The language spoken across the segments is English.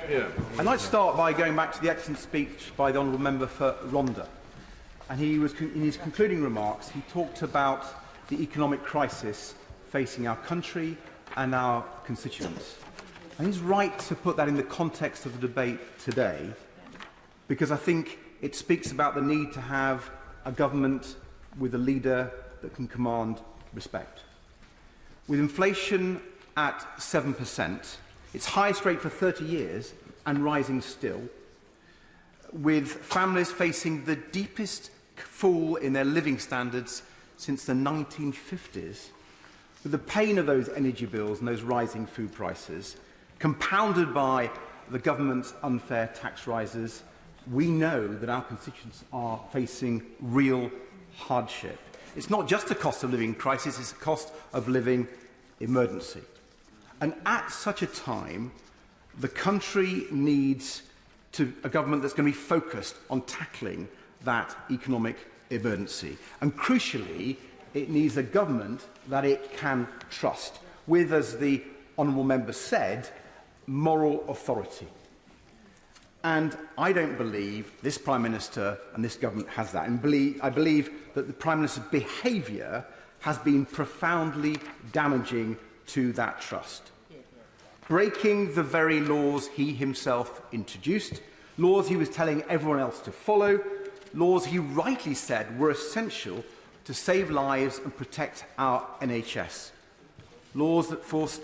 I'd like to start by going back to the excellent speech by the Honourable Member for Rhondda. And in his concluding remarks, he talked about the economic crisis facing our country and our constituents. And he's right to put that in the context of the debate today, because I think it speaks about the need to have a government with a leader that can command respect. With inflation at 7%, its highest rate for 30 years and rising still, with families facing the deepest fall in their living standards since the 1950s, with the pain of those energy bills and those rising food prices, compounded by the government's unfair tax rises, we know that our constituents are facing real hardship. It's not just a cost of living crisis, it's a cost of living emergency. And at such a time, the country needs a government that's going to be focused on tackling that economic emergency. And crucially, it needs a government that it can trust, with, as the Honourable Member said, moral authority. And I don't believe this Prime Minister and this government has that. And I believe that the Prime Minister's behaviour has been profoundly damaging to that trust. Breaking the very laws he himself introduced, laws he was telling everyone else to follow, laws he rightly said were essential to save lives and protect our NHS, laws that forced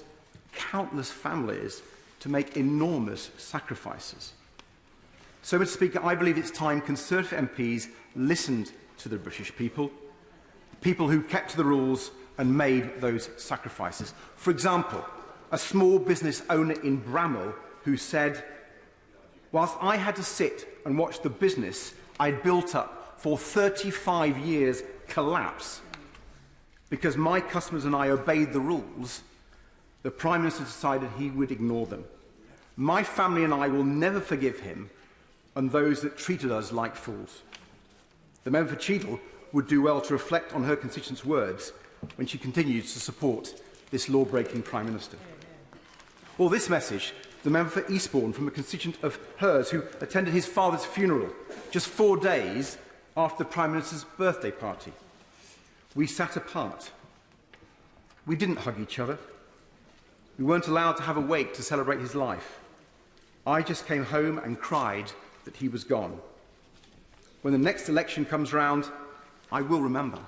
countless families to make enormous sacrifices. So, Mr. Speaker, I believe it's time Conservative MPs listened to the British people who kept to the rules and made those sacrifices. For example, a small business owner in Bramall who said, "Whilst I had to sit and watch the business I'd built up for 35 years collapse because my customers and I obeyed the rules, the Prime Minister decided he would ignore them. My family and I will never forgive him and those that treated us like fools." The member for Cheadle would do well to reflect on her constituents' words when she continues to support this law-breaking Prime Minister. Or this message, the member for Eastbourne, from a constituent of hers who attended his father's funeral just 4 days after the Prime Minister's birthday party. "We sat apart. We didn't hug each other. We weren't allowed to have a wake to celebrate his life. I just came home and cried that he was gone. When the next election comes round, I will remember."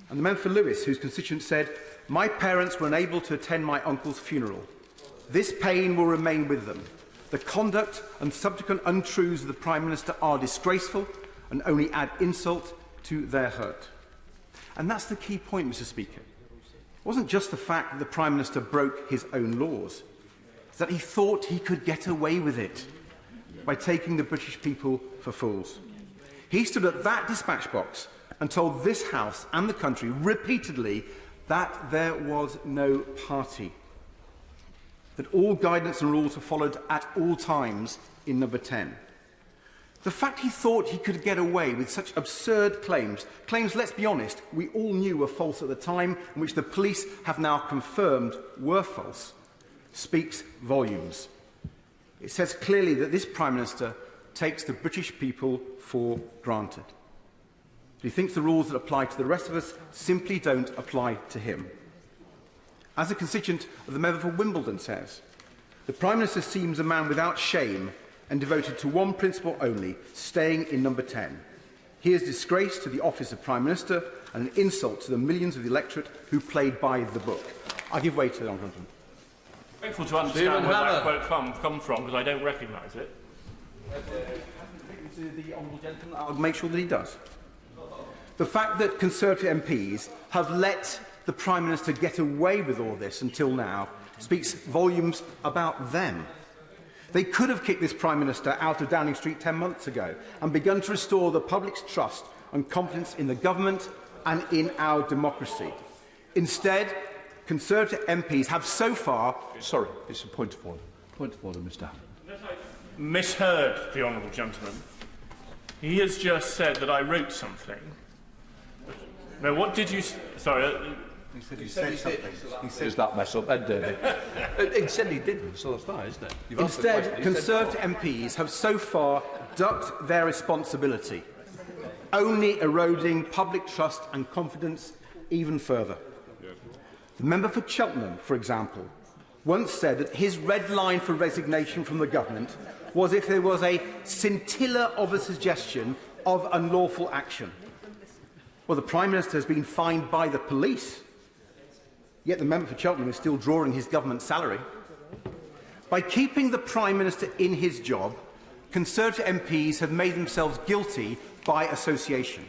And the member for Lewis, whose constituent said, "My parents were unable to attend my uncle's funeral. This pain will remain with them. The conduct and subsequent untruths of the Prime Minister are disgraceful and only add insult to their hurt." And that's the key point, Mr. Speaker. It wasn't just the fact that the Prime Minister broke his own laws. It's that he thought he could get away with it by taking the British people for fools. He stood at that dispatch box and told this House and the country repeatedly that there was no party, that all guidance and rules were followed at all times in Number 10. The fact he thought he could get away with such absurd claims, let's be honest, we all knew were false at the time, and which the police have now confirmed were false, speaks volumes. It says clearly that this Prime Minister takes the British people for granted. He thinks the rules that apply to the rest of us simply don't apply to him. As a constituent of the member for Wimbledon says, "The Prime Minister seems a man without shame and devoted to one principle only, staying in Number 10. He is disgrace to the office of Prime Minister and an insult to the millions of the electorate who played by the book." I give way to the Honourable Gentleman. Grateful to understand where that quote come from, because I don't recognise it. To the Honourable Gentleman, I'll make sure that he does. The fact that Conservative MPs have let the Prime Minister get away with all this until now speaks volumes about them. They could have kicked this Prime Minister out of Downing Street 10 months ago and begun to restore the public's trust and confidence in the government and in our democracy. Instead, Conservative MPs have so far... Sorry, it's a point of order. Point of order, Mr. Hammond. Misheard the Honourable Gentleman. He has just said that I wrote something. No, what did you... Sorry, He said something. He said Is that mess up then, David? He said he didn't, so that's fine, isn't it? You've asked the Instead, question. Conservative MPs have so far ducked their responsibility, only eroding public trust and confidence even further. The member for Cheltenham, for example, once said that his red line for resignation from the government was if there was a scintilla of a suggestion of unlawful action. Well, the Prime Minister has been fined by the police, yet the member for Cheltenham is still drawing his government salary. By keeping the Prime Minister in his job, Conservative MPs have made themselves guilty by association.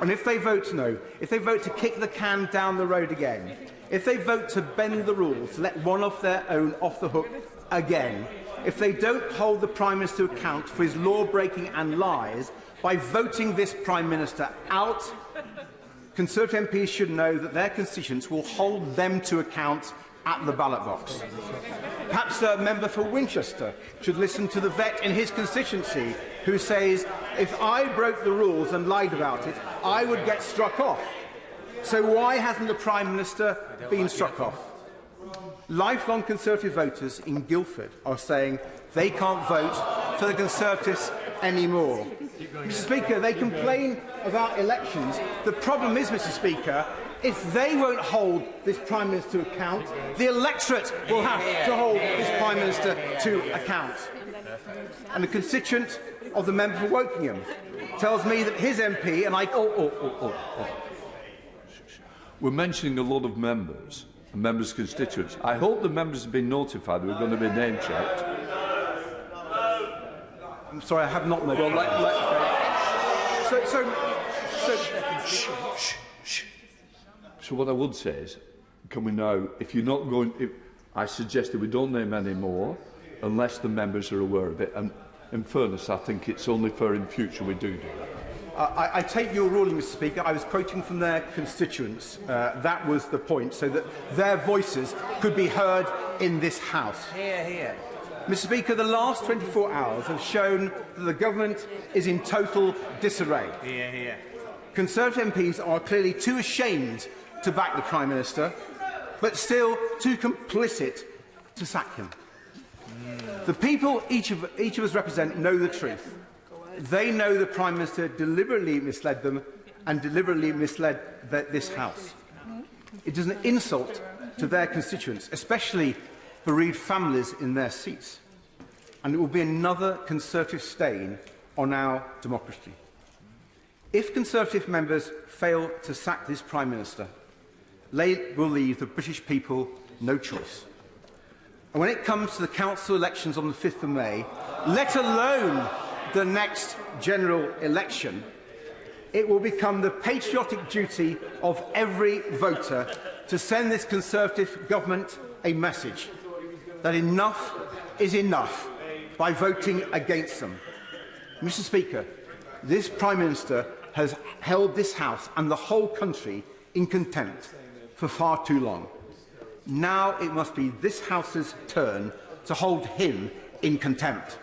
And if they vote no, if they vote to kick the can down the road again, if they vote to bend the rules, to let one of their own off the hook again, if they don't hold the Prime Minister to account for his law-breaking and lies by voting this Prime Minister out, Conservative MPs should know that their constituents will hold them to account at the ballot box. Perhaps the member for Winchester should listen to the vet in his constituency who says, if I broke the rules and lied about it, I would get struck off. So why hasn't the Prime Minister been struck off? Lifelong Conservative voters in Guildford are saying they can't vote for the Conservatives anymore. Mr. Speaker, they complain about elections. The problem is, Mr. Speaker, if they won't hold this Prime Minister to account, the electorate will have to hold this Prime Minister to account. And the constituent of the member for Wokingham tells me that his MP, and I... We're mentioning a lot of members and members' constituents. I hope the members have been notified that we're going to be name-checked. I'm sorry, I have not notified. So what I would say is, can we now, if you're not going, I suggest that we don't name any more unless the members are aware of it. And in fairness, I think it's only fair in future we do that. I take your ruling, Mr. Speaker. I was quoting from their constituents. That was the point, so that their voices could be heard in this House. Mr. Speaker, the last 24 hours have shown that the government is in total disarray. Conservative MPs are clearly too ashamed to back the Prime Minister, but still too complicit to sack him. The people each of us represent know the truth. They know the Prime Minister deliberately misled them and deliberately misled this House. It is an insult to their constituents, especially bereaved families in their seats, and it will be another Conservative stain on our democracy. If Conservative members fail to sack this Prime Minister, they will leave the British people no choice. And when it comes to the council elections on the 5th of May, let alone the next general election, it will become the patriotic duty of every voter to send this Conservative government a message that enough is enough by voting against them. Mr. Speaker, this Prime Minister has held this House and the whole country in contempt for far too long. Now it must be this House's turn to hold him in contempt.